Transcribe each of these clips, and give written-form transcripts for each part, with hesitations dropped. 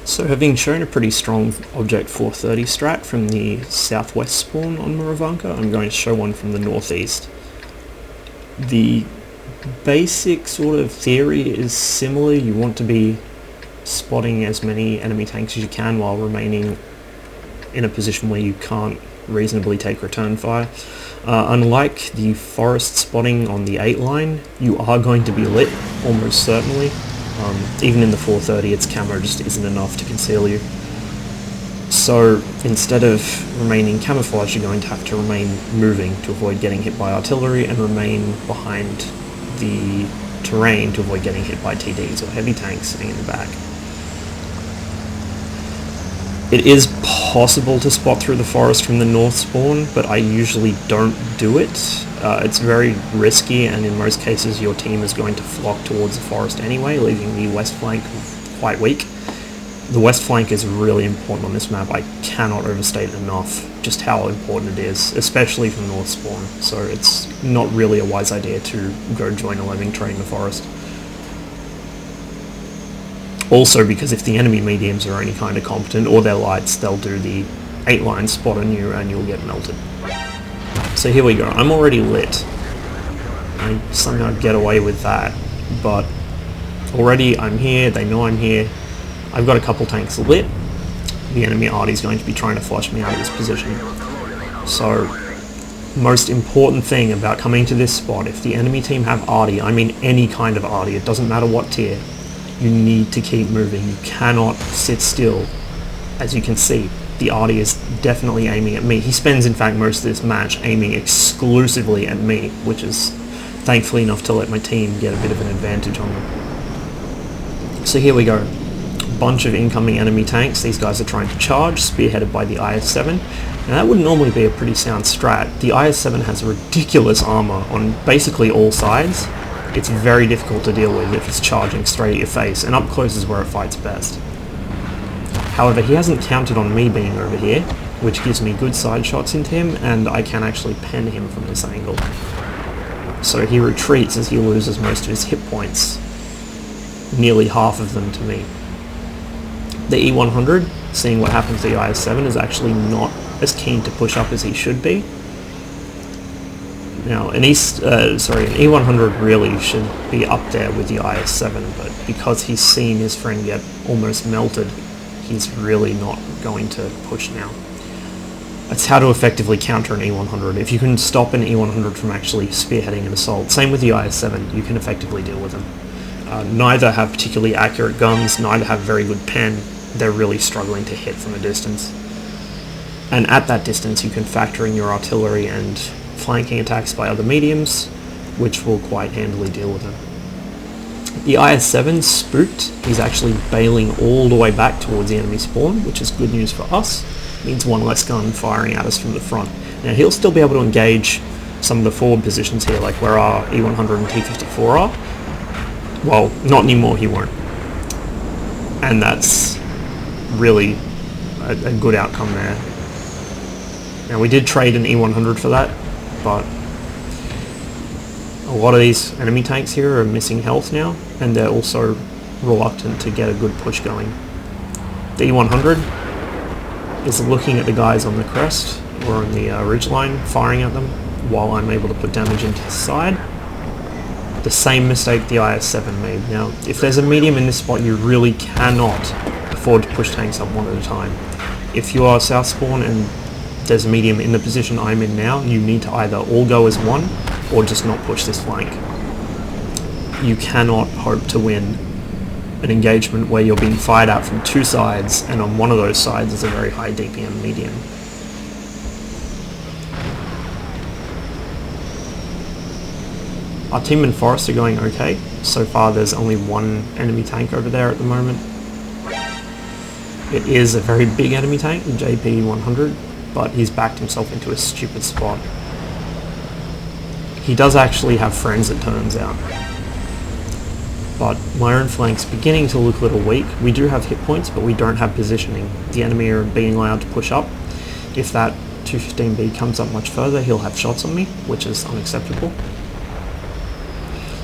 So having shown a pretty strong object 430 strat from the southwest spawn on Murovanka, I'm going to show one from the northeast. The basic sort of theory is similar. You want to be spotting as many enemy tanks as you can while remaining in a position where you can't reasonably take return fire. Unlike the forest spotting on the 8 line, you are going to be lit, almost certainly. Even in the 430, its camo just isn't enough to conceal you. So instead of remaining camouflaged, you're going to have to remain moving to avoid getting hit by artillery and remain behind the terrain to avoid getting hit by TDs or heavy tanks sitting in the back. It is possible to spot through the forest from the north spawn, but I usually don't do it. It's very risky, and in most cases your team is going to flock towards the forest anyway, leaving the west flank quite weak. The west flank is really important on this map. I cannot overstate enough just how important it is, especially from north spawn, so it's not really a wise idea to go join a lemming train in the forest. Also, because if the enemy mediums are any kind of competent, or their lights, they'll do the 8 line spot on you and you'll get melted. So here we go. I'm already lit. I somehow get away with that, but already I'm here, they know I'm here. I've got a couple tanks lit. The enemy arty is going to be trying to flush me out of this position. So, most important thing about coming to this spot, if the enemy team have arty, I mean any kind of arty, it doesn't matter what tier, you need to keep moving. You cannot sit still. As you can see, the arty is definitely aiming at me. He spends, in fact, most of this match aiming exclusively at me, which is thankfully enough to let my team get a bit of an advantage on them. So here we go. Bunch of incoming enemy tanks. These guys are trying to charge, spearheaded by the IS-7. And that would normally be a pretty sound strat. The IS-7 has ridiculous armor on basically all sides. It's very difficult to deal with if it's charging straight at your face, and up close is where it fights best. However, he hasn't counted on me being over here, which gives me good side shots into him, and I can actually pen him from this angle. So he retreats as he loses most of his hit points, nearly half of them to me. The E100, seeing what happens to the IS-7, is actually not as keen to push up as he should be. Now, an E100 really should be up there with the IS-7, but because he's seen his friend get almost melted, he's really not going to push now. That's how to effectively counter an E100. If you can stop an E100 from actually spearheading an assault, same with the IS-7, you can effectively deal with them. Neither have particularly accurate guns, neither have very good pen. They're really struggling to hit from a distance. And at that distance you can factor in your artillery and flanking attacks by other mediums, which will quite handily deal with them. The IS-7 spooked. He's actually bailing all the way back towards the enemy spawn, which is good news for us. It means one less gun firing at us from the front. Now he'll still be able to engage some of the forward positions here, like where our E100 and T-54 are. Well, not anymore, he won't. And that's really a good outcome there. Now we did trade an E100 for that, but a lot of these enemy tanks here are missing health now, and they're also reluctant to get a good push going. The E100 is looking at the guys on the crest or on the ridgeline, firing at them while I'm able to put damage into his side. The same mistake the IS-7 made. Now, if there's a medium in this spot, you really cannot afford to push tanks up one at a time. If you are south spawn and there's a medium in the position I'm in now, you need to either all go as one or just not push this flank. You cannot hope to win an engagement where you're being fired at from two sides, and on one of those sides is a very high DPM medium. Our team and Forest are going okay. So far there's only one enemy tank over there at the moment. It is a very big enemy tank, the JP-100, but he's backed himself into a stupid spot. He does actually have friends, it turns out. But my own flank's beginning to look a little weak. We do have hit points, but we don't have positioning. The enemy are being allowed to push up. If that 215B comes up much further, he'll have shots on me, which is unacceptable.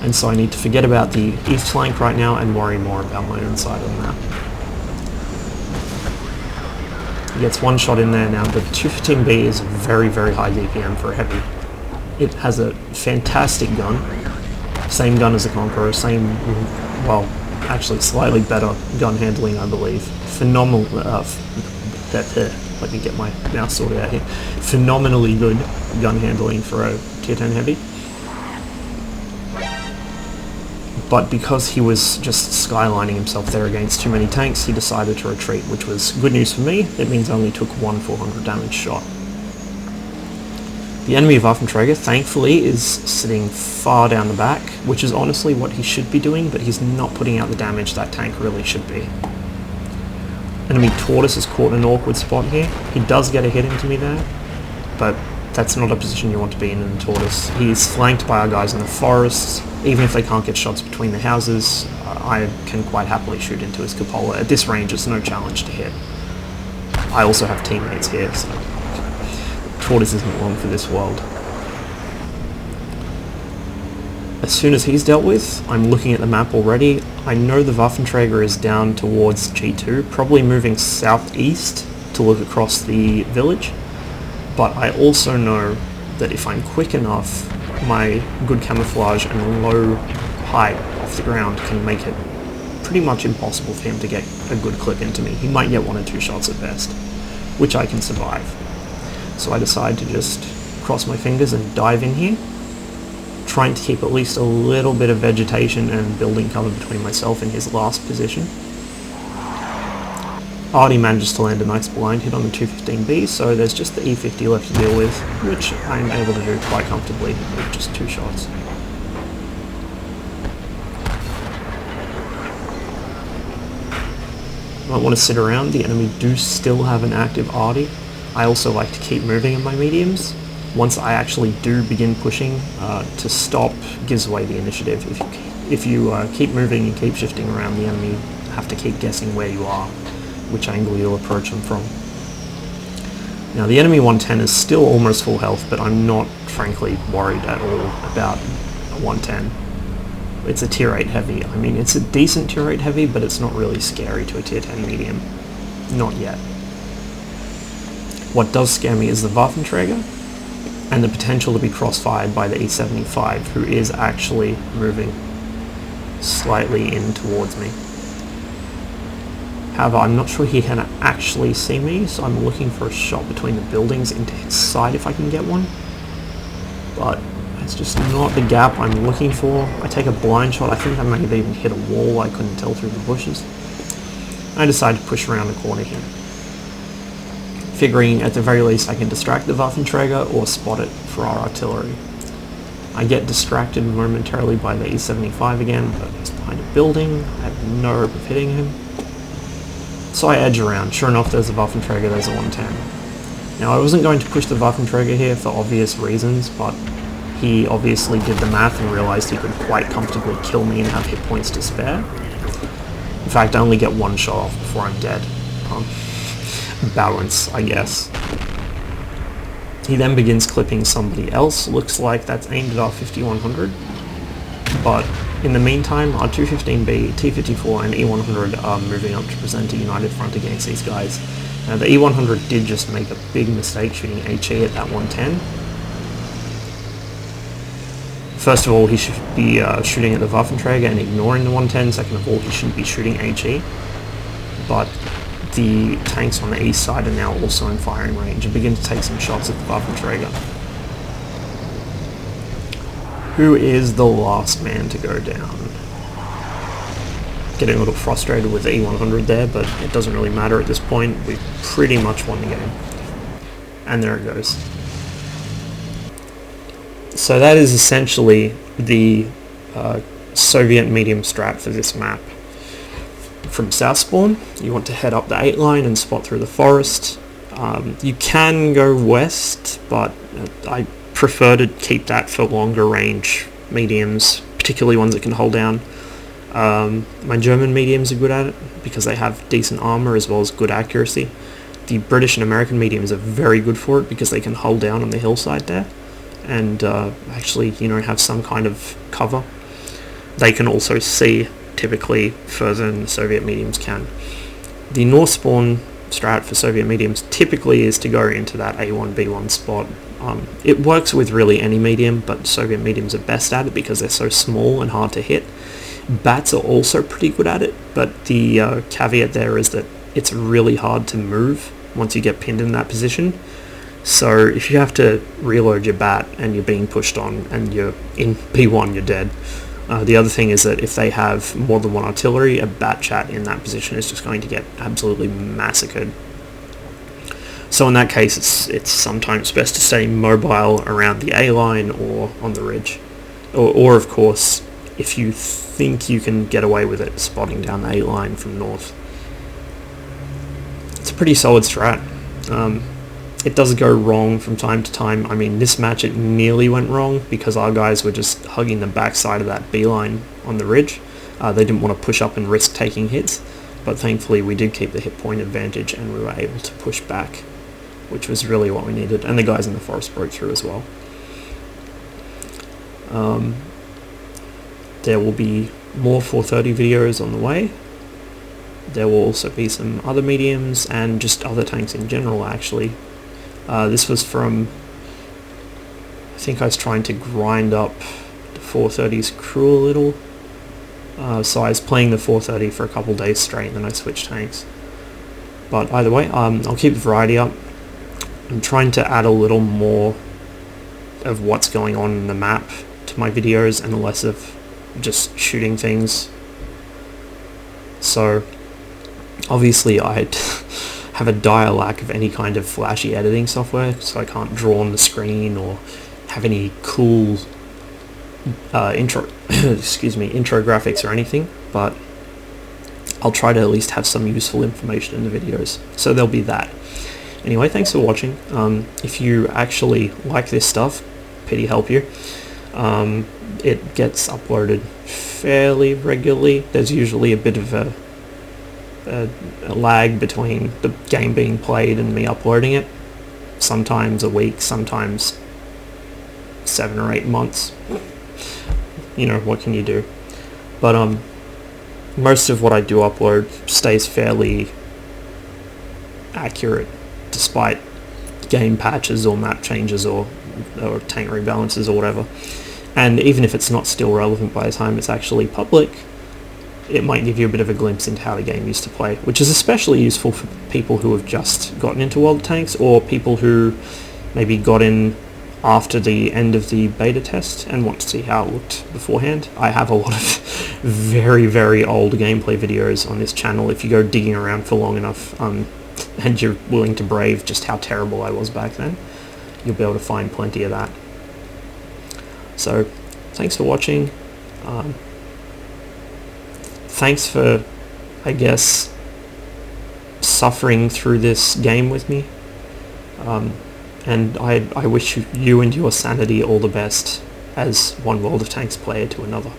And so I need to forget about the east flank right now and worry more about my own side on that. He gets one shot in there. Now the 215B is very, very high DPM for a heavy. It has a fantastic gun. Same gun as the Conqueror, same, well, actually slightly better gun handling, I believe. Phenomenal, let me get my mouth sorted out here. Phenomenally good gun handling for a tier 10 heavy. But because he was just skylining himself there against too many tanks, he decided to retreat, which was good news for me. It means I only took one 400 damage shot. The enemy Waffenträger, thankfully, is sitting far down the back, which is honestly what he should be doing, but he's not putting out the damage that tank really should be. Enemy Tortoise is caught in an awkward spot here. He does get a hit into me there, but that's not a position you want to be in a Tortoise. He's flanked by our guys in the forests. Even if they can't get shots between the houses, I can quite happily shoot into his cupola. At this range, it's no challenge to hit. I also have teammates here, so Tortoise isn't long for this world. As soon as he's dealt with, I'm looking at the map already. I know the Waffenträger is down towards G2, probably moving southeast to look across the village. But I also know that if I'm quick enough, my good camouflage and low height off the ground can make it pretty much impossible for him to get a good clip into me. He might get 1 or 2 shots at best, which I can survive. So I decide to just cross my fingers and dive in here, trying to keep at least a little bit of vegetation and building cover between myself and his last position. Artie manages to land a nice blind hit on the 215B, so there's just the E50 left to deal with, which I'm able to do quite comfortably with just 2 shots. I don't want to sit around. The enemy do still have an active Artie. I also like to keep moving in my mediums. Once I actually do begin pushing, to stop gives away the initiative. If you keep moving and keep shifting around, the enemy have to keep guessing where you are, which angle you'll approach them from. Now the enemy 110 is still almost full health, but I'm not frankly worried at all about a 110. It's a tier 8 heavy. I mean, it's a decent tier 8 heavy, but it's not really scary to a tier 10 medium. Not yet. What does scare me is the Waffenträger, and the potential to be crossfired by the E75, who is actually moving slightly in towards me. However, I'm not sure he can actually see me, so I'm looking for a shot between the buildings into his side if I can get one. But it's just not the gap I'm looking for. I take a blind shot. I think I may have even hit a wall. I couldn't tell through the bushes. I decide to push around the corner here, figuring at the very least I can distract the Waffenträger or spot it for our artillery. I get distracted momentarily by the E75 again, but he's behind a building. I have no hope of hitting him. So I edge around. Sure enough, there's a Waffenträger, there's a 110. Now I wasn't going to push the Waffenträger here for obvious reasons, but he obviously did the math and realized he could quite comfortably kill me and have hit points to spare. In fact, I only get 1 shot off before I'm dead. Balance, I guess. He then begins clipping somebody else. Looks like that's aimed at our 5100. But in the meantime, our 215B, T54 and E100 are moving up to present a united front against these guys. Now the E100 did just make a big mistake shooting HE at that 110. First of all, he should be shooting at the Waffenträger and ignoring the 110. Second of all, he shouldn't be shooting HE. But the tanks on the east side are now also in firing range and begin to take some shots at the Waffenträger, who is the last man to go down. Getting a little frustrated with the E100 there, but it doesn't really matter at this point. We pretty much won the game. And there it goes. So that is essentially the Soviet medium strat for this map. From south spawn, you want to head up the 8 line and spot through the forest. You can go west, but I prefer to keep that for longer range mediums, particularly ones that can hold down. My German mediums are good at it because they have decent armor as well as good accuracy. The British and American mediums are very good for it because they can hold down on the hillside there and actually, have some kind of cover. They can also see typically further than the Soviet mediums can. The north spawn strat for Soviet mediums typically is to go into that A1, B1 spot. It works with really any medium, but Soviet mediums are best at it because they're so small and hard to hit. Bats are also pretty good at it, but the caveat there is that it's really hard to move once you get pinned in that position. So if you have to reload your bat and you're being pushed on and you're in B1, you're dead. The other thing is that if they have more than one artillery, a bat chat in that position is just going to get absolutely massacred. So in that case, it's sometimes best to stay mobile around the A line or on the ridge. Or of course, if you think you can get away with it, spotting down the A line from north. It's a pretty solid strat. It does go wrong from time to time. I mean, this match it nearly went wrong because our guys were just hugging the backside of that B line on the ridge. They didn't want to push up and risk taking hits, but thankfully we did keep the hit point advantage and we were able to push back, which was really what we needed. And the guys in the forest broke through as well. There will be more 430 videos on the way. There will also be some other mediums and just other tanks in general, actually. This was from, I think I was trying to grind up the 430's crew a little. So I was playing the 430 for a couple days straight and then I switched tanks. But either way, I'll keep the variety up. I'm trying to add a little more of what's going on in the map to my videos and less of just shooting things. So obviously I have a dire lack of any kind of flashy editing software, so I can't draw on the screen or have any cool intro graphics or anything, but I'll try to at least have some useful information in the videos, so there'll be that. Anyway, thanks for watching. If you actually like this stuff, pity help you. It gets uploaded fairly regularly. There's usually a bit of a lag between the game being played and me uploading it. Sometimes a week, sometimes 7 or 8 months. You know, what can you do? But most of what I do upload stays fairly accurate despite game patches or map changes or tank rebalances or whatever. And even if it's not still relevant by the time it's actually public, it might give you a bit of a glimpse into how the game used to play, which is especially useful for people who have just gotten into World of Tanks or people who maybe got in after the end of the beta test and want to see how it looked beforehand. I have a lot of very, very old gameplay videos on this channel. If you go digging around for long enough and you're willing to brave just how terrible I was back then, you'll be able to find plenty of that. So, thanks for watching. Thanks for, I guess, suffering through this game with me. And I wish you and your sanity all the best as one World of Tanks player to another.